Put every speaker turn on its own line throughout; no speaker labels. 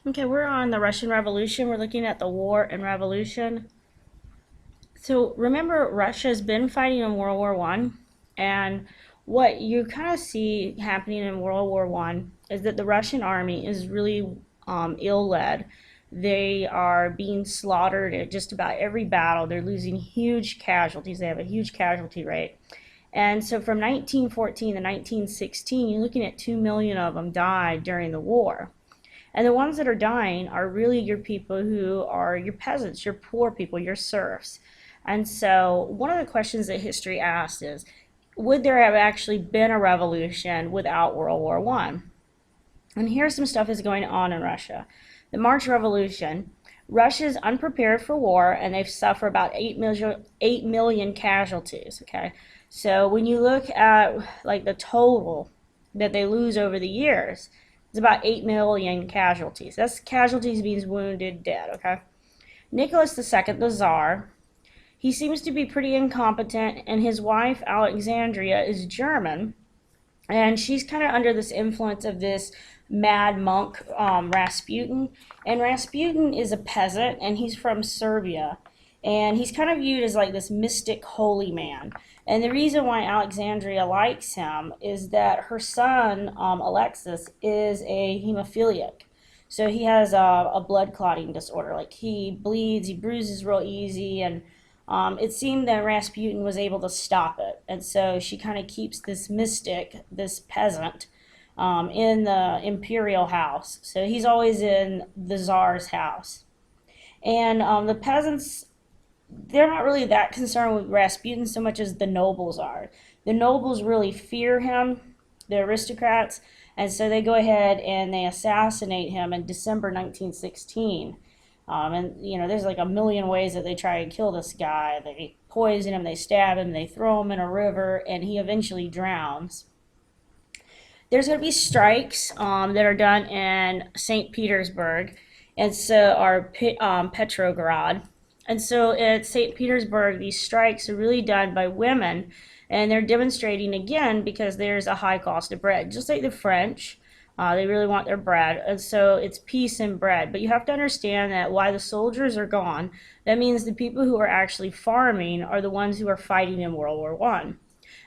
Okay, we're on the Russian Revolution. We're looking at the war and revolution. So remember, Russia's been fighting in World War One, and what you kind of see happening in World War One is that the Russian army is really ill-led. They are being slaughtered at just about every battle. They're losing huge casualties. They have a huge casualty rate. And so from 1914 to 1916, you're looking at 2 million of them died during the war. And the ones that are dying are really your people who are your peasants, your poor people, your serfs. And so one of the questions that history asks is, would there have actually been a revolution without World War One? And here's some stuff that's going on in Russia. The March Revolution, Russia is unprepared for war, and they've suffered about 8 million casualties, okay? So when you look at like the total that they lose over the years, it's about 8 million casualties. That's casualties means wounded, dead, okay? Nicholas II, the Tsar, he seems to be pretty incompetent, and his wife, Alexandria, is German, and she's kind of under this influence of this mad monk, Rasputin. And Rasputin is a peasant, and he's from Serbia, and he's kind of viewed as like this mystic holy man. And the reason why Alexandria likes him is that her son, Alexis, is a hemophiliac. So he has a blood clotting disorder. Like he bleeds, he bruises real easy, and it seemed that Rasputin was able to stop it. And so she kind of keeps this mystic, this peasant, in the imperial house. So he's always in the Tsar's house. And the peasants, they're not really that concerned with Rasputin so much as the nobles are. The nobles really fear him, the aristocrats, and so they go ahead and they assassinate him in December 1916. And there's like a million ways that they try and kill this guy. They poison him, they stab him, they throw him in a river, and he eventually drowns. There's going to be strikes that are done in St. Petersburg, and so Petrograd. And so at St. Petersburg, these strikes are really done by women, and they're demonstrating again because there's a high cost of bread, just like the French. They really want their bread, and so it's peace and bread. But you have to understand that while the soldiers are gone, that means the people who are actually farming are the ones who are fighting in World War One.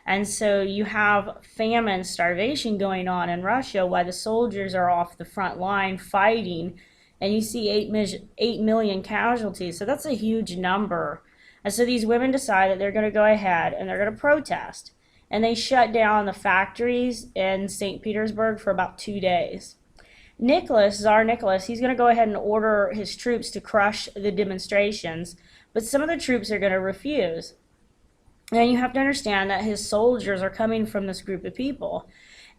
And so you have famine, starvation going on in Russia while the soldiers are off the front line fighting, and you see 8 million casualties. So that's a huge number. And so these women decide that they're going to go ahead and they're going to protest. And they shut down the factories in St. Petersburg for about 2 days. Tsar Nicholas, he's going to go ahead and order his troops to crush the demonstrations, but some of the troops are going to refuse. And you have to understand that his soldiers are coming from this group of people.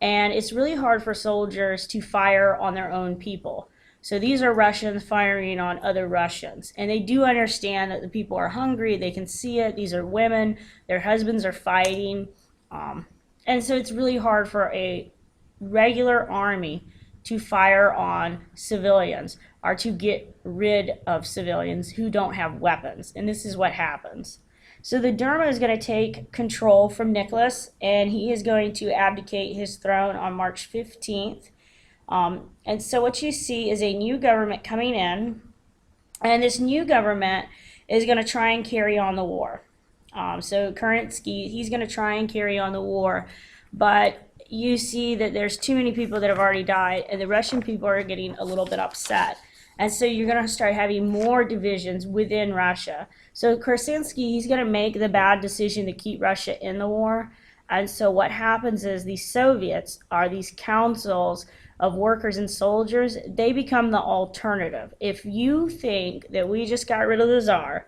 And it's really hard for soldiers to fire on their own people. So these are Russians firing on other Russians. And they do understand that the people are hungry. They can see it. These are women. Their husbands are fighting. And so it's really hard for a regular army to fire on civilians or to get rid of civilians who don't have weapons. And this is what happens. So the Duma is going to take control from Nicholas, and he is going to abdicate his throne on March 15th. And so what you see is a new government coming in, and this new government is going to try and carry on the war. So Kerensky, he's going to try and carry on the war, but you see that there's too many people that have already died, and the Russian people are getting a little bit upset. And so you're going to start having more divisions within Russia. So Kerensky, he's going to make the bad decision to keep Russia in the war. And so what happens is these Soviets, are these councils of workers and soldiers, they become the alternative. If you think that we just got rid of the Tsar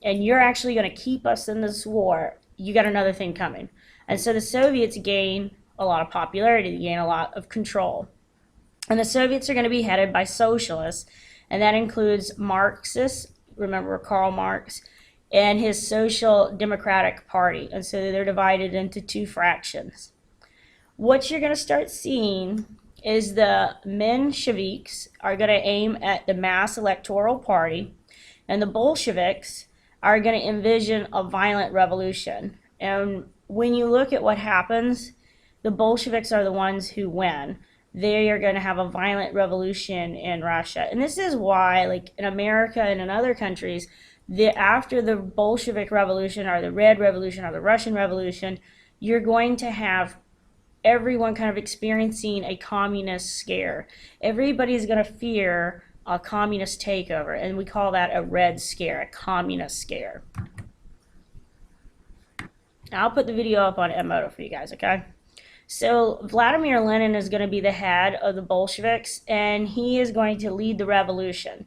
and you're actually going to keep us in this war, you got another thing coming. And so the Soviets gain a lot of popularity, they gain a lot of control. And the Soviets are going to be headed by socialists, and that includes Marxists, remember Karl Marx, and his Social Democratic Party. And so they're divided into two fractions. What you're going to start seeing is the Mensheviks are going to aim at the mass electoral party, and the Bolsheviks are going to envision a violent revolution. And when you look at what happens, the Bolsheviks are the ones who win. they are going to have a violent revolution in Russia. And this is why, like in America and in other countries, after the Bolshevik Revolution or the Red Revolution or the Russian Revolution, you're going to have everyone kind of experiencing a communist scare. Everybody's going to fear a communist takeover, and we call that a red scare, a communist scare. Now, I'll put the video up on Edmodo for you guys, okay? So Vladimir Lenin is going to be the head of the Bolsheviks, and he is going to lead the revolution.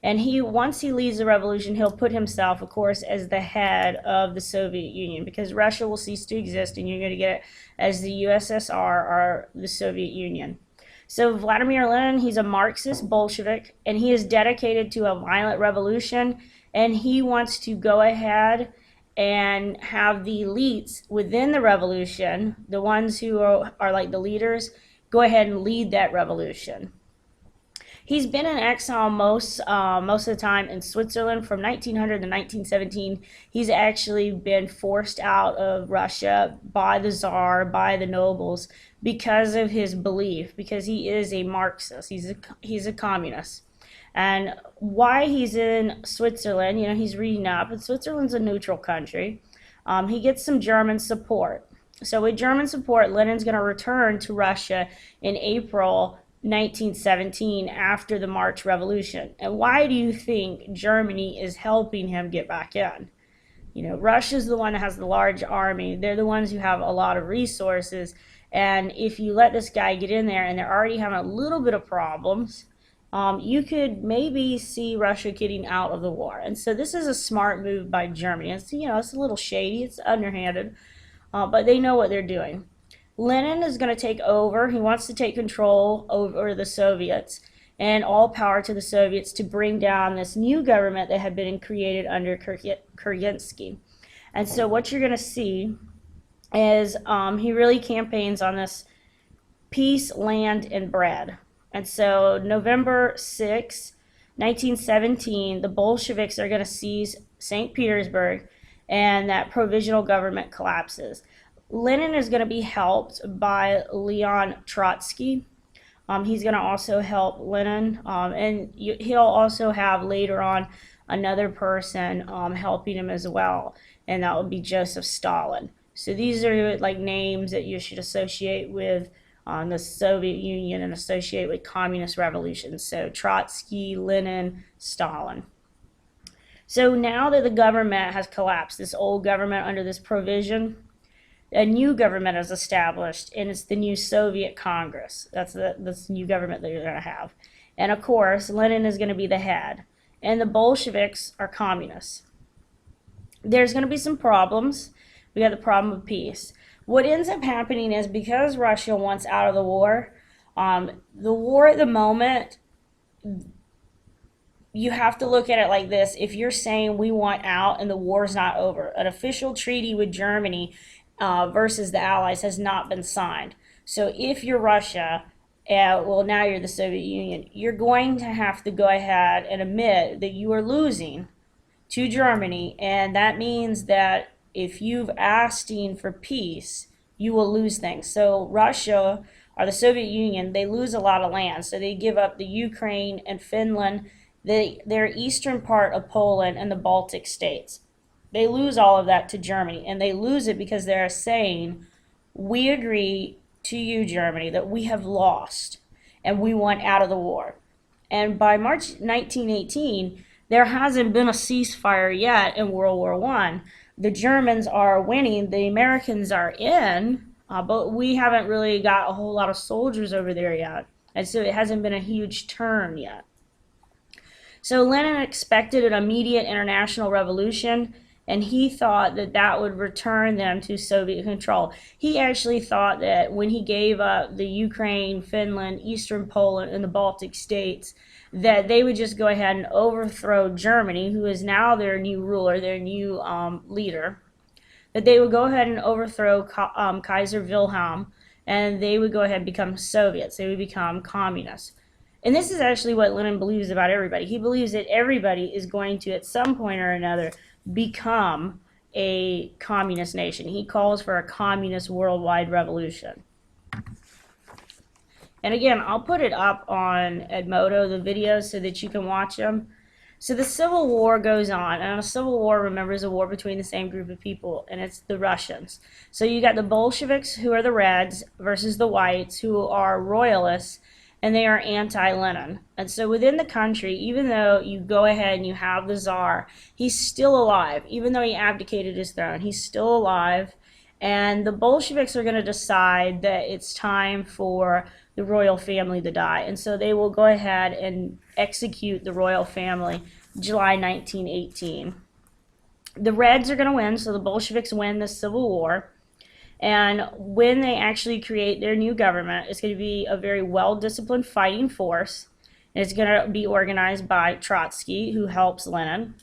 And once he leads the revolution, he'll put himself, of course, as the head of the Soviet Union, because Russia will cease to exist, and you're going to get it as the USSR or the Soviet Union. So Vladimir Lenin, he's a Marxist Bolshevik, and he is dedicated to a violent revolution, and he wants to go ahead and have the elites within the revolution, the ones who are like the leaders, go ahead and lead that revolution. He's been in exile most of the time in Switzerland from 1900 to 1917. He's actually been forced out of Russia by the Tsar, by the nobles, because of his belief, because he is a Marxist. He's a communist. And why he's in Switzerland, you know, he's reading up, and Switzerland's a neutral country. He gets some German support. So with German support, Lenin's going to return to Russia in April 1917 after the March Revolution. And why do you think Germany is helping him get back in? You know, Russia's the one that has the large army. They're the ones who have a lot of resources. And if you let this guy get in there and they're already having a little bit of problems, you could maybe see Russia getting out of the war. And so this is a smart move by Germany. It's, you know, it's a little shady, it's underhanded, but they know what they're doing. Lenin is going to take over. He wants to take control over the Soviets and all power to the Soviets to bring down this new government that had been created under Kerensky. And so what you're going to see is he really campaigns on this peace, land, and bread. And so November 6, 1917, the Bolsheviks are going to seize St. Petersburg, and that provisional government collapses. Lenin is going to be helped by Leon Trotsky. He's going to also help Lenin, and he'll also have later on another person helping him as well, and that would be Joseph Stalin. So these are like names that you should associate with the Soviet Union and associate with communist revolutions. So Trotsky, Lenin, Stalin. So now that the government has collapsed, this old government under this provision, a new government is established, and it's the new Soviet Congress. That's the new government that you're going to have. And of course, Lenin is going to be the head. And the Bolsheviks are communists. There's going to be some problems. We got the problem of peace. What ends up happening is, because Russia wants out of the war at the moment, you have to look at it like this. If you're saying we want out and the war's not over, an official treaty with Germany versus the Allies has not been signed. So if you're Russia, well, now you're the Soviet Union, you're going to have to go ahead and admit that you are losing to Germany, and that means that if you've asking for peace, you will lose things. So Russia or the Soviet Union, they lose a lot of land. So they give up the Ukraine and Finland, their eastern part of Poland and the Baltic states. They lose all of that to Germany, and they lose it because they're saying, we agree to you, Germany, that we have lost and we want out of the war. And by March 1918, there hasn't been a ceasefire yet in World War I. The Germans are winning, the Americans are in, but we haven't really got a whole lot of soldiers over there yet. And so it hasn't been a huge turn yet. So Lenin expected an immediate international revolution, and he thought that that would return them to Soviet control. He actually thought that when he gave up the Ukraine, Finland, Eastern Poland, and the Baltic states, that they would just go ahead and overthrow Germany, who is now their new ruler, their new leader, that they would go ahead and overthrow Kaiser Wilhelm, and they would go ahead and become Soviets. They would become communists. And this is actually what Lenin believes about everybody. He believes that everybody is going to, at some point or another, become a communist nation. He calls for a communist worldwide revolution. And again, I'll put it up on Edmodo, the videos, so that you can watch them. So the Civil War goes on, and a Civil War, remember, is a war between the same group of people, and it's the Russians. So you got the Bolsheviks, who are the Reds, versus the Whites, who are Royalists, and they are anti-Lenin. And so within the country, even though you go ahead and you have the Tsar, he's still alive. Even though he abdicated his throne, he's still alive. And the Bolsheviks are going to decide that it's time for the royal family to die. And so they will go ahead and execute the royal family July 1918. The Reds are going to win, so the Bolsheviks win the Civil War. And when they actually create their new government, it's going to be a very well-disciplined fighting force. And it's going to be organized by Trotsky, who helps Lenin.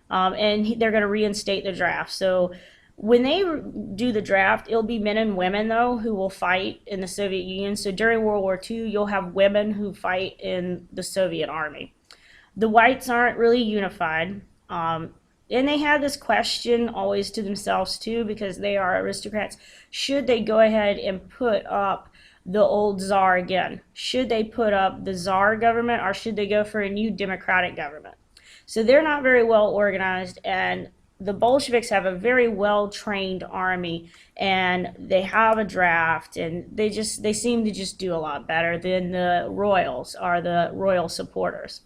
And they're going to reinstate the draft. So when they do the draft, it'll be men and women, though, who will fight in the Soviet Union. So during World War II, you'll have women who fight in the Soviet army. The whites aren't really unified. And they have this question always to themselves, too, because they are aristocrats. Should they go ahead and put up the old czar again? Should they put up the czar government, or should they go for a new democratic government? So they're not very well organized, and the Bolsheviks have a very well-trained army, and they have a draft, and they seem to just do a lot better than the royals, are the royal supporters.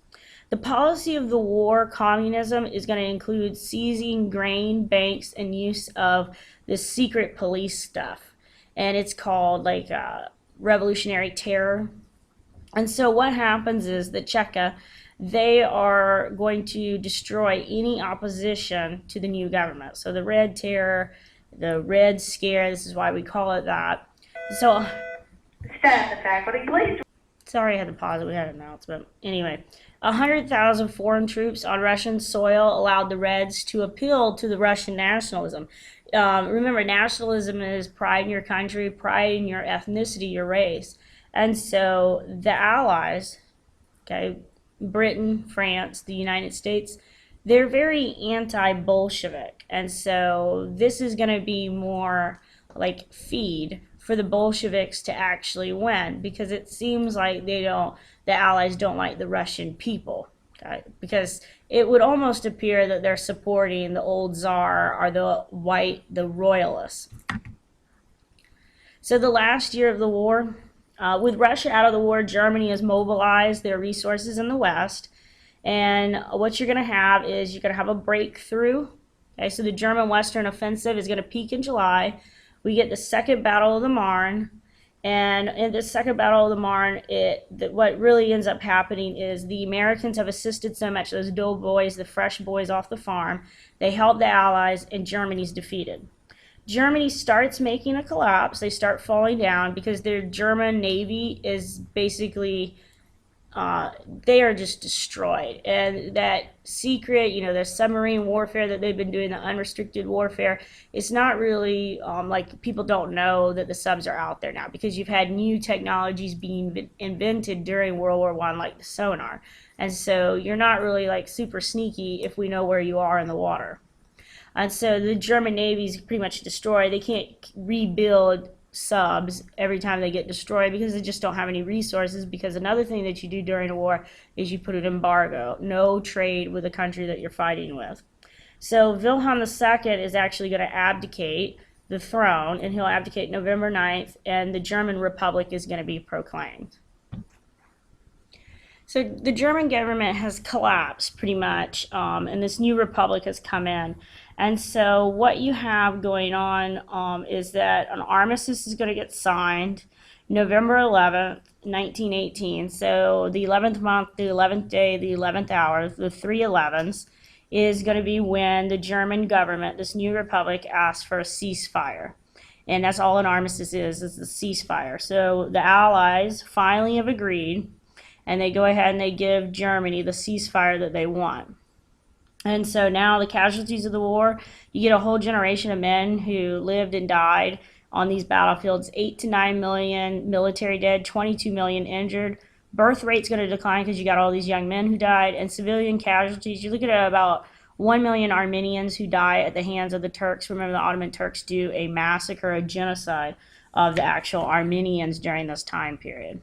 The policy of the war, communism, is going to include seizing grain banks and use of this secret police stuff. And it's called like revolutionary terror. And so what happens is the Cheka, they are going to destroy any opposition to the new government. So the Red Terror, the Red Scare, this is why we call it that. So,
Staff the faculty, please.
Sorry I had to pause it, we had an announcement. Anyway, 100,000 foreign troops on Russian soil allowed the Reds to appeal to the Russian nationalism. Remember, nationalism is pride in your country, pride in your ethnicity, your race. And so the Allies, okay, Britain, France, the United States, they're very anti-Bolshevik. And so this is going to be more like feed for the Bolsheviks to actually win, because it seems like the Allies don't like the Russian people. Okay? Because it would almost appear that they're supporting the old Tsar or the royalists. So the last year of the war, with Russia out of the war, Germany has mobilized their resources in the West. And what you're going to have is you're going to have a breakthrough. Okay, so the German Western Offensive is going to peak in July. We get the Second Battle of the Marne. And in the Second Battle of the Marne, what really ends up happening is the Americans have assisted so much, those doughboys, the fresh boys off the farm, they help the Allies, and Germany's defeated. Germany starts making a collapse. They start falling down because their German Navy is basically, they are just destroyed. And that secret, the submarine warfare that they've been doing, the unrestricted warfare, it's not really, like, people don't know that the subs are out there now, because you've had new technologies being invented during World War I, like the sonar. And so you're not really, like, super sneaky if we know where you are in the water. And so the German Navy is pretty much destroyed. They can't rebuild subs every time they get destroyed because they just don't have any resources. Because another thing that you do during a war is you put an embargo. No trade with the country that you're fighting with. So Wilhelm II is actually going to abdicate the throne, and he'll abdicate November 9th, and the German Republic is going to be proclaimed. So the German government has collapsed pretty much, and this new republic has come in. And so what you have going on is that an armistice is going to get signed November 11th, 1918. So the 11th month, the 11th day, the 11th hour, the 3/11s, is going to be when the German government, this new republic, asks for a ceasefire. And that's all an armistice is the ceasefire. So the Allies finally have agreed, and they go ahead and they give Germany the ceasefire that they want. And so now the casualties of the war, you get a whole generation of men who lived and died on these battlefields, 8 to 9 million military dead, 22 million injured. Birth rate's going to decline because you got all these young men who died, and civilian casualties. You're looking at about 1 million Armenians who die at the hands of the Turks. Remember, the Ottoman Turks do a massacre, a genocide of the actual Armenians during this time period.